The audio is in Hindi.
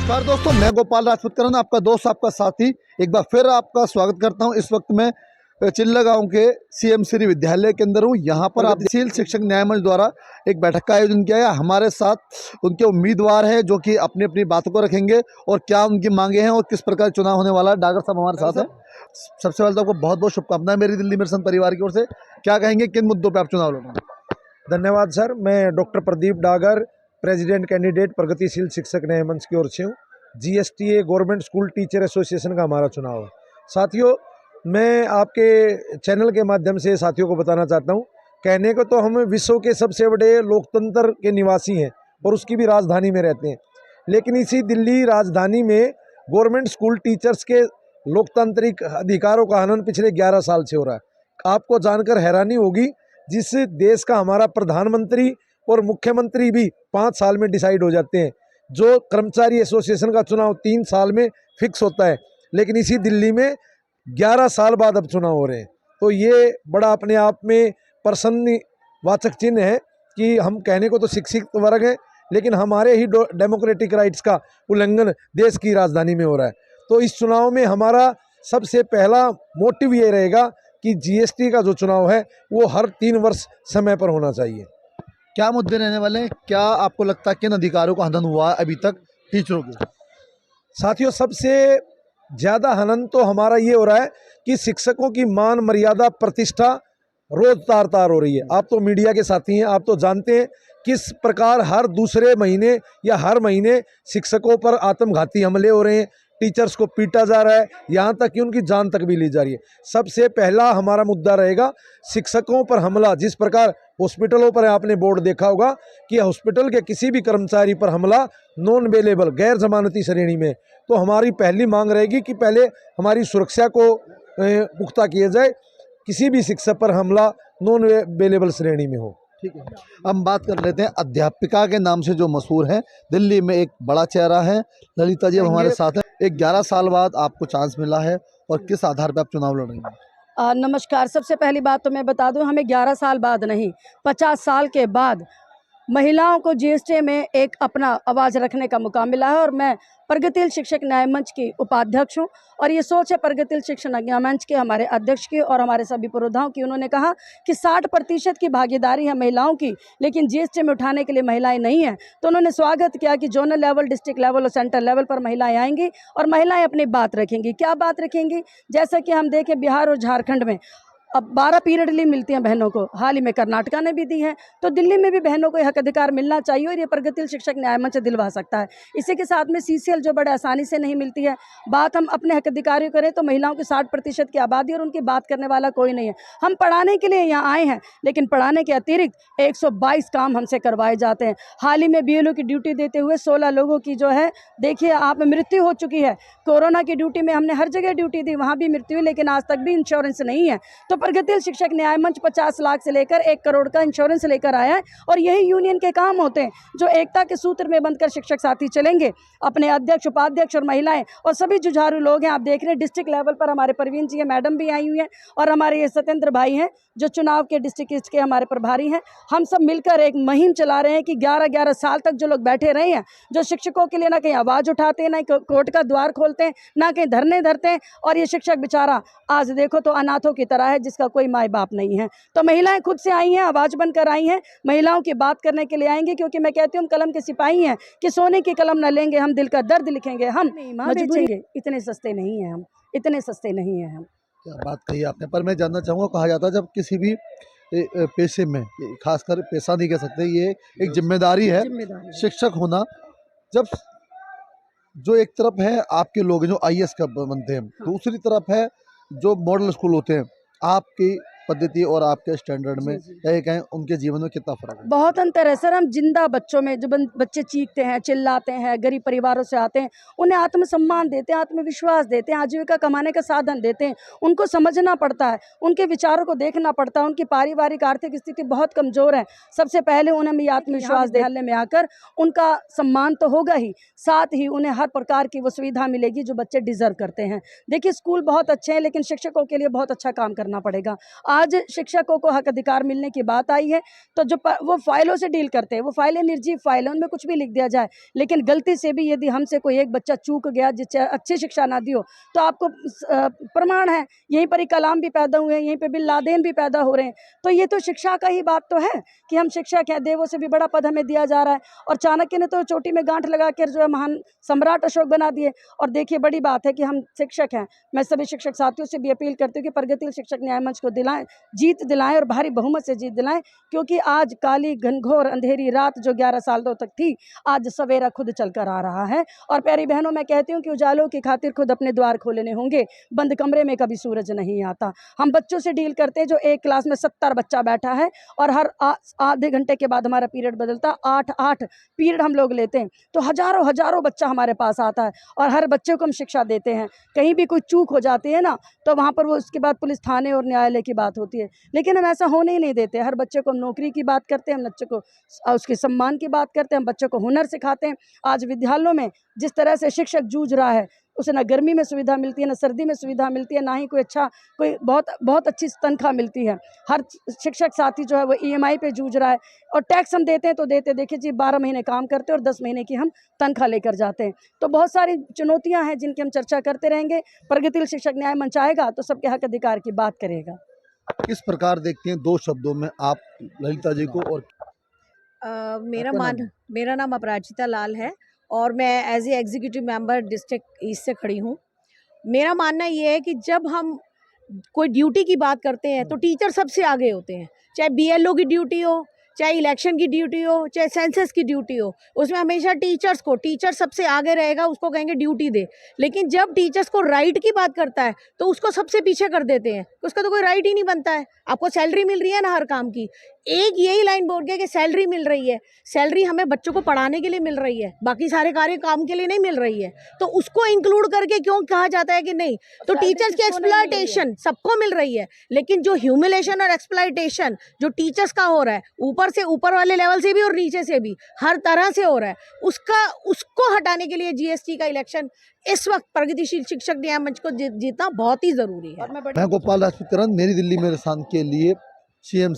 नमस्कार दोस्तों, मैं गोपाल राजपूत आपका दोस्त, आपका साथी एक बार फिर आपका स्वागत करता हूं। इस वक्त मैं चिल्ला गांव के सीएम श्री विद्यालय के अंदर हूं। यहां पर प्रगतिशील शिक्षक न्याय मंच द्वारा एक बैठक का आयोजन किया गया। हमारे साथ उनके उम्मीदवार हैं जो कि अपनी अपनी बातों को रखेंगे और क्या उनकी मांगे हैं और किस प्रकार चुनाव होने वाला है। डागर साहब हमारे साथ हैं। सबसे पहले तो आपको बहुत बहुत शुभकामनाएं मेरी दिल्ली मिशन परिवार की ओर से। क्या कहेंगे, किन मुद्दों पर आप चुनाव लड़ेंगे? धन्यवाद सर। मैं doctor Pradeep Dagar, president candidate प्रगतिशील शिक्षक न्याय मंच की ओर से हूँ। जीएसटीए गवर्नमेंट स्कूल टीचर एसोसिएशन का हमारा चुनाव है। साथियों, मैं आपके चैनल के माध्यम से साथियों को बताना चाहता हूँ, कहने को तो हम विश्व के सबसे बड़े लोकतंत्र के निवासी हैं और उसकी भी राजधानी में रहते हैं, लेकिन इसी दिल्ली राजधानी में गवर्नमेंट स्कूल टीचर्स के लोकतांत्रिक अधिकारों का हनन पिछले 11 साल से हो रहा है। आपको जानकर हैरानी होगी, जिस देश का हमारा प्रधानमंत्री और मुख्यमंत्री भी 5 साल में डिसाइड हो जाते हैं, जो कर्मचारी एसोसिएशन का चुनाव 3 साल में फिक्स होता है, लेकिन इसी दिल्ली में 11 साल बाद अब चुनाव हो रहे हैं। तो ये बड़ा अपने आप में प्रसन्नवाचक चिन्ह है कि हम कहने को तो शिक्षित वर्ग हैं, लेकिन हमारे ही डेमोक्रेटिक राइट्स का उल्लंघन देश की राजधानी में हो रहा है। तो इस चुनाव में हमारा सबसे पहला मोटिव ये रहेगा कि जीएसटी का जो चुनाव है वो हर 3 वर्ष समय पर होना चाहिए। क्या मुद्दे रहने वाले हैं? क्या आपको लगता है किन अधिकारों का हनन हुआ है अभी तक टीचरों के? साथियों, सबसे ज़्यादा हनन तो हमारा ये हो रहा है कि शिक्षकों की मान मर्यादा प्रतिष्ठा रोज तार तार हो रही है। आप तो मीडिया के साथी हैं, आप तो जानते हैं किस प्रकार हर दूसरे महीने या हर महीने शिक्षकों पर आत्मघाती हमले हो रहे हैं, टीचर्स को पीटा जा रहा है, यहाँ तक कि उनकी जान तक भी ली जा रही है। सबसे पहला हमारा मुद्दा रहेगा शिक्षकों पर हमला। जिस प्रकार हॉस्पिटलों पर आपने बोर्ड देखा होगा कि हॉस्पिटल के किसी भी कर्मचारी पर हमला नॉन अवेलेबल, गैर जमानती श्रेणी में, तो हमारी पहली मांग रहेगी कि पहले हमारी सुरक्षा को पुख्ता किया जाए, किसी भी शिक्षक पर हमला नॉन अवेलेबल श्रेणी में हो। ठीक है, हम बात कर लेते हैं अध्यापिका के नाम से जो मशहूर है, दिल्ली में एक बड़ा चेहरा है, ललिता जी हमारे साथ है। एक 11 साल बाद आपको चांस मिला है और किस आधार पर आप चुनाव लड़ेंगे? नमस्कार। सबसे पहली बात तो मैं बता दूं, हमें 11 साल बाद नहीं, 50 साल के बाद महिलाओं को जीएसटी में एक अपना आवाज़ रखने का मौका मिला है और मैं प्रगतिशील शिक्षक न्याय मंच की उपाध्यक्ष हूँ। और ये सोच है प्रगतिशील शिक्षक न्याय मंच के, हमारे अध्यक्ष की और हमारे सभी पुरोधाओं की। उन्होंने कहा कि 60% की भागीदारी है महिलाओं की, लेकिन जीएसटी में उठाने के लिए महिलाएं नहीं हैं। तो उन्होंने स्वागत किया कि जोनल लेवल, डिस्ट्रिक्ट लेवल और सेंट्रल लेवल पर महिलाएं आएंगी और महिलाएं अपनी बात रखेंगी। क्या बात रखेंगी? जैसा कि हम देखें बिहार और झारखंड में अब 12 पीरियड लीव मिलती हैं बहनों को, हाल ही में कर्नाटका ने भी दी है। तो दिल्ली में भी बहनों को हक अधिकार मिलना चाहिए और ये प्रगतिशील शिक्षक न्याय मंच दिलवा सकता है। इसी के साथ में सीसीएल जो बड़े आसानी से नहीं मिलती है। बात हम अपने हक अधिकारियों करें तो महिलाओं की 60% की आबादी और उनकी बात करने वाला कोई नहीं है। हम पढ़ाने के लिए यहाँ आए हैं, लेकिन पढ़ाने के अतिरिक्त 122 काम हमसे करवाए जाते हैं। हाल ही में बीएलओ की ड्यूटी देते हुए 16 लोगों की जो है देखिए आप मृत्यु हो चुकी है। कोरोना की ड्यूटी में हमने हर जगह ड्यूटी दी, वहाँ भी मृत्यु, लेकिन आज तक भी इंश्योरेंस नहीं है। तो प्रगतिशील शिक्षक न्याय मंच 50 लाख से लेकर 1 करोड़ का इंश्योरेंस लेकर आया है और यही यूनियन के काम होते हैं जो एकता के सूत्र में बंधकर शिक्षक साथी चलेंगे। अपने अध्यक्ष, उपाध्यक्ष और महिलाएं और सभी जुझारू लोग हैं। आप देख रहे हैं डिस्ट्रिक्ट लेवल पर हमारे परवीन जी है, मैडम भी आई हुई हैं, और हमारे ये सत्येंद्र भाई हैं जो चुनाव के डिस्ट्रिक्ट के हमारे प्रभारी हैं। हम सब मिलकर एक मुहिम चला रहे हैं कि 11-11 साल तक जो लोग बैठे रहे हैं, जो शिक्षकों के लिए ना कहीं आवाज़ उठाते हैं, ना कोर्ट का द्वार खोलते हैं, ना कहीं धरने धरते हैं, और ये शिक्षक बेचारा आज देखो तो अनाथों की तरह है जिसका कोई माई बाप नहीं है। तो महिलाएं खुद से आई हैं, आवाज़ बनकर आई हैं, महिलाओं की बात करने के लिए आएंगे, क्योंकि मैं कहती हूँ हम कलम के सिपाही हैं कि सोने की कलम न लेंगे, हम दिल का दर्द लिखेंगे, हम मजबूरी, इतने सस्ते नहीं हैं हम, इतने सस्ते नहीं हैं हम। क्या बात कही आपने। पर मैं जानना चाहूँगा, कहा जाता है जब किसी भी पेशे में, खासकर पेशा नहीं कह सकते, ये एक जिम्मेदारी है शिक्षक होना। जब जो एक तरफ है आपके लोग जो आईएएस का बनते हैं, दूसरी तरफ है जो मॉडल स्कूल होते हैं, आपकी पद्धति और आपके स्टैंडर्ड में क्या कहें उनके जीवन में कितना फर्क है? बहुत अंतर है सर। हम जिंदा बच्चों में जो बच्चे चीखते हैं, चिल्लाते हैं, गरीब परिवारों से आते हैं, उन्हें आत्मसम्मान देते हैं, आत्मविश्वास देते हैं, आजीविका कमाने का साधन देते हैं। उनको समझना पड़ता है, उनके विचारों को देखना पड़ता है। उनकी पारिवारिक आर्थिक स्थिति बहुत कमज़ोर है। सबसे पहले उन्हें भी आत्मविश्वास देने में आकर उनका सम्मान तो होगा ही, साथ ही उन्हें हर प्रकार की वो सुविधा मिलेगी जो बच्चे डिजर्व करते हैं। देखिए स्कूल बहुत अच्छे हैं, लेकिन शिक्षकों के लिए बहुत अच्छा काम करना पड़ेगा। आज शिक्षकों को हक अधिकार मिलने की बात आई है तो वो फाइलों से डील करते हैं, वो फाइलें निर्जीव फाइलें, उनमें कुछ भी लिख दिया जाए, लेकिन गलती से भी यदि हमसे कोई एक बच्चा चूक गया, जिससे अच्छी शिक्षा ना दी हो, तो आपको प्रमाण है, यहीं पर ही कलाम भी पैदा हुए हैं, यहीं पर बिन लादेन भी पैदा हो रहे हैं। तो ये तो शिक्षा का ही बात तो है कि हम शिक्षक हैं, देवों से भी बड़ा पद हमें दिया जा रहा है, और चाणक्य ने तो चोटी में गांठ लगा कर जो है महान सम्राट अशोक बना दिए। और देखिए बड़ी बात है कि हम शिक्षक हैं, मैं सभी शिक्षक साथियों से भी अपील करती हूँ कि प्रगतिशील शिक्षक न्याय मंच को जीत दिलाएं और भारी बहुमत से जीत दिलाएं, क्योंकि आज काली घनघोर अंधेरी रात जो 11 सालों तक थी, आज सवेरा खुद चल कर आ रहा है। और प्यारी बहनों, मैं कहती हूँ कि उजालों की खातिर खुद अपने द्वार खोलने होंगे, बंद कमरे में कभी सूरज नहीं आता। हम बच्चों से डील करते हैं जो एक क्लास में 70 बच्चा बैठा है और हर आधे घंटे के बाद हमारा पीरियड बदलता, 8 पीरियड हम लोग लेते हैं, तो हजारों बच्चा हमारे पास आता है और हर बच्चे को हम शिक्षा देते हैं। कहीं भी कोई चूक हो जाती है ना, तो वहाँ पर वो उसके बाद पुलिस थाने और न्यायालय की बात होती है, लेकिन हम ऐसा होने ही नहीं देते। हर बच्चे को हम नौकरी की बात करते हैं, हम बच्चे को उसके सम्मान की बात करते हैं, हम बच्चों को हुनर सिखाते हैं। आज विद्यालयों में जिस तरह से शिक्षक जूझ रहा है, उसे ना गर्मी में सुविधा मिलती है, ना सर्दी में सुविधा मिलती है, ना ही कोई बहुत अच्छी तनख्वाह मिलती है। हर शिक्षक साथी जो है वो EMI पे जूझ रहा है, और टैक्स हम देते हैं तो देखिए जी 12 महीने काम करते हैं और 10 महीने की हम तनख्वाह लेकर जाते हैं। तो बहुत सारी चुनौतियां हैं जिनकी हम चर्चा करते रहेंगे। प्रगतिशील शिक्षक न्याय मंच आएगा तो सबके हक अधिकार की बात करेगा। किस प्रकार देखते हैं 2 शब्दों में आप ललिता जी को? और मेरा नाम अपराजिता लाल है और मैं as a executive member district east से खड़ी हूँ। मेरा मानना ये है कि जब हम कोई ड्यूटी की बात करते हैं तो टीचर सबसे आगे होते हैं, चाहे BLO की ड्यूटी हो, चाहे इलेक्शन की ड्यूटी हो, चाहे सेंसस की ड्यूटी हो, उसमें हमेशा टीचर सबसे आगे रहेगा, उसको कहेंगे ड्यूटी दे। लेकिन जब टीचर्स को राइट की बात करता है तो उसको सबसे पीछे कर देते हैं, उसका तो कोई राइट ही नहीं बनता है। आपको सैलरी मिल रही है ना हर काम की, एक यही लाइन बोल के कि सैलरी मिल रही है, सैलरी हमें बच्चों को पढ़ाने के लिए मिल रही है, बाकी सारे कार्य काम के लिए नहीं मिल रही है, तो उसको इंक्लूड करके क्यों कहा जाता है कि नहीं? तो टीचर्स की एक्सप्लॉयटेशन सबको मिल रही है, लेकिन जो ह्यूमिलेशन और एक्सप्लॉयटेशन जो टीचर्स का हो रहा है, ऊपर वाले लेवल से भी और नीचे से भी हर तरह से हो रहा है, उसको हटाने के लिए GST का इलेक्शन इस वक्त प्रगतिशील शिक्षक न्याय मंच को जीतना बहुत ही जरूरी है। मैं गोपाल राजपूत, मेरी दिल्ली मेरे स्थान के लिए CM